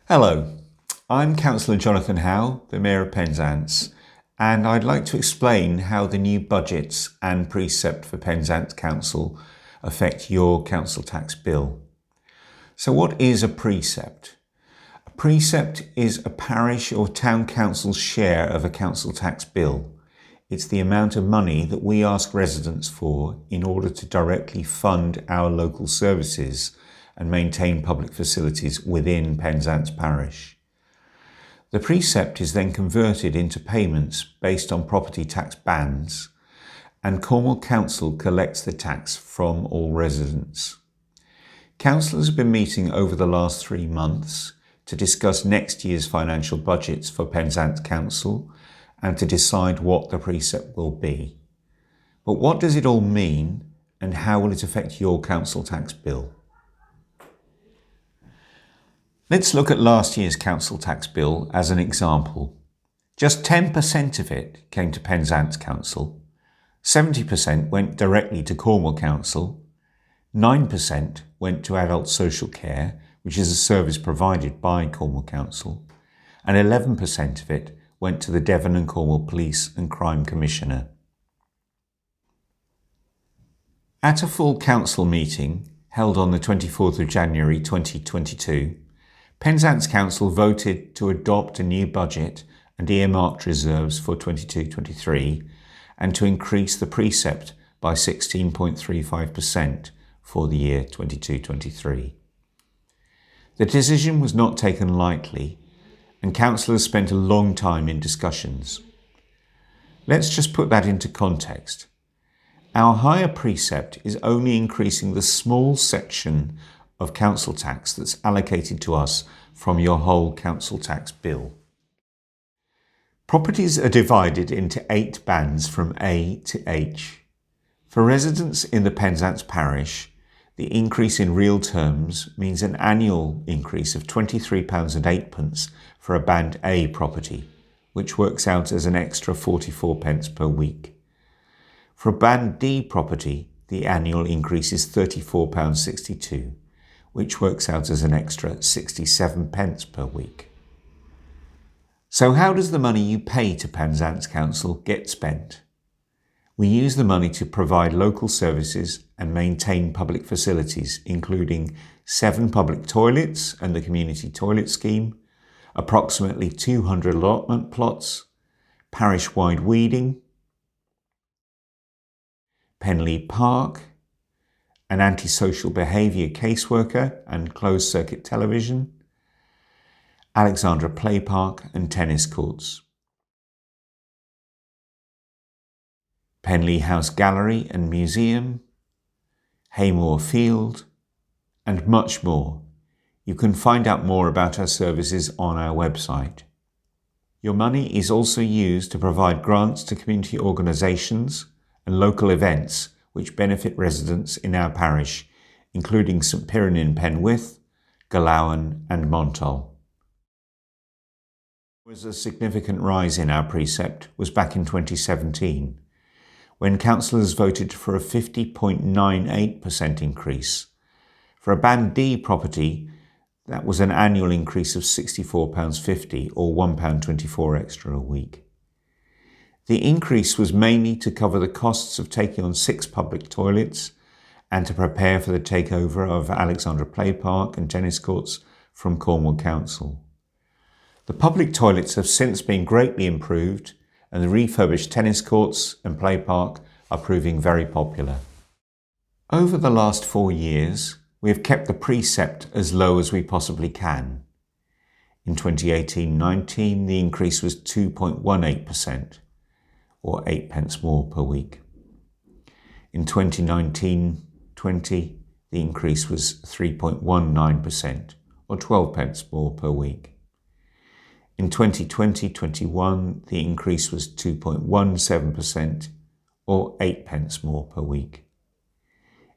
Hello, I'm Councillor Jonathan Howe, the Mayor of Penzance, and I'd like to explain how the new budgets and precept for Penzance Council affect your council tax bill. So what is a precept? A precept is a parish or town council's share of a council tax bill. It's the amount of money that we ask residents for in order to directly fund our local services and maintain public facilities within Penzance Parish. The precept is then converted into payments based on property tax bands, and Cornwall Council collects the tax from all residents. Councillors have been meeting over the last 3 months to discuss next year's financial budgets for Penzance Council and to decide what the precept will be. But what does it all mean, and how will it affect your council tax bill? Let's look at last year's council tax bill as an example. Just 10% of it came to Penzance Council, 70% went directly to Cornwall Council, 9% went to adult social care, which is a service provided by Cornwall Council, and 11% of it went to the Devon and Cornwall Police and Crime Commissioner. At a full council meeting held on the 24th of January 2022, Penzance Council voted to adopt a new budget and earmarked reserves for 22-23 and to increase the precept by 16.35% for the year 22-23. The decision was not taken lightly, and councillors spent a long time in discussions. Let's just put that into context. Our higher precept is only increasing the small section of council tax that's allocated to us from your whole council tax bill. Properties are divided into 8 bands from A to H. For residents in the Penzance parish, the increase in real terms means an annual increase of £23.08 for a Band A property, which works out as an extra 44 pence per week. For a Band D property, the annual increase is £34.62, which works out as an extra 67 pence per week. So how does the money you pay to Penzance Council get spent? We use the money to provide local services and maintain public facilities, including 7 public toilets and the community toilet scheme, approximately 200 allotment plots, parish-wide weeding, Penley Park, an antisocial behaviour caseworker and closed-circuit television, Alexandra Play Park and tennis courts, Penley House Gallery and Museum, Haymore Field, and much more. You can find out more about our services on our website. Your money is also used to provide grants to community organisations and local events which benefit residents in our parish, including St Piran in Penwith, Galawan and Montol. There was a significant rise in our precept was back in 2017, when councillors voted for a 50.98% increase. For a Band D property, that was an annual increase of £64.50 or £1.24 extra a week. The increase was mainly to cover the costs of taking on 6 public toilets and to prepare for the takeover of Alexandra Play Park and tennis courts from Cornwall Council. The public toilets have since been greatly improved, and the refurbished tennis courts and play park are proving very popular. Over the last 4 years, we have kept the precept as low as we possibly can. In 2018-19, the increase was 2.18%, or 8 pence more per week. In 2019-20, the increase was 3.19%, or 12 pence more per week. In 2020-21, the increase was 2.17%, or 8 pence more per week.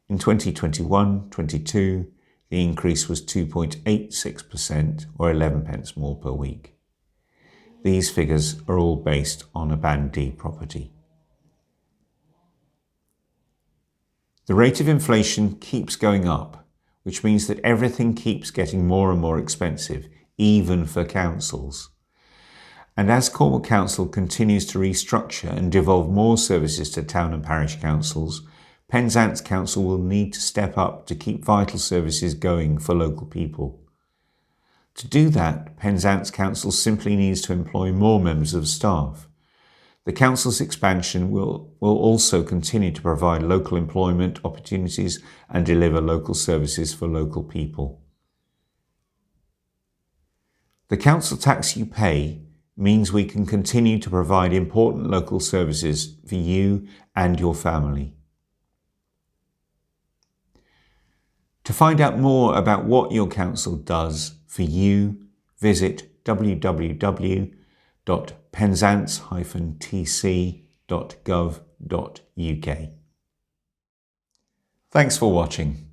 In 2021-22, the increase was 2.86%, or 11 pence more per week. These figures are all based on a Band D property. The rate of inflation keeps going up, which means that everything keeps getting more and more expensive, even for councils. And as Cornwall Council continues to restructure and devolve more services to town and parish councils, Penzance Council will need to step up to keep vital services going for local people. To do that, Penzance Council simply needs to employ more members of staff. The council's expansion will also continue to provide local employment opportunities and deliver local services for local people. The council tax you pay means we can continue to provide important local services for you and your family. To find out more about what your council does for you, visit www.penzance-tc.gov.uk. Thanks for watching.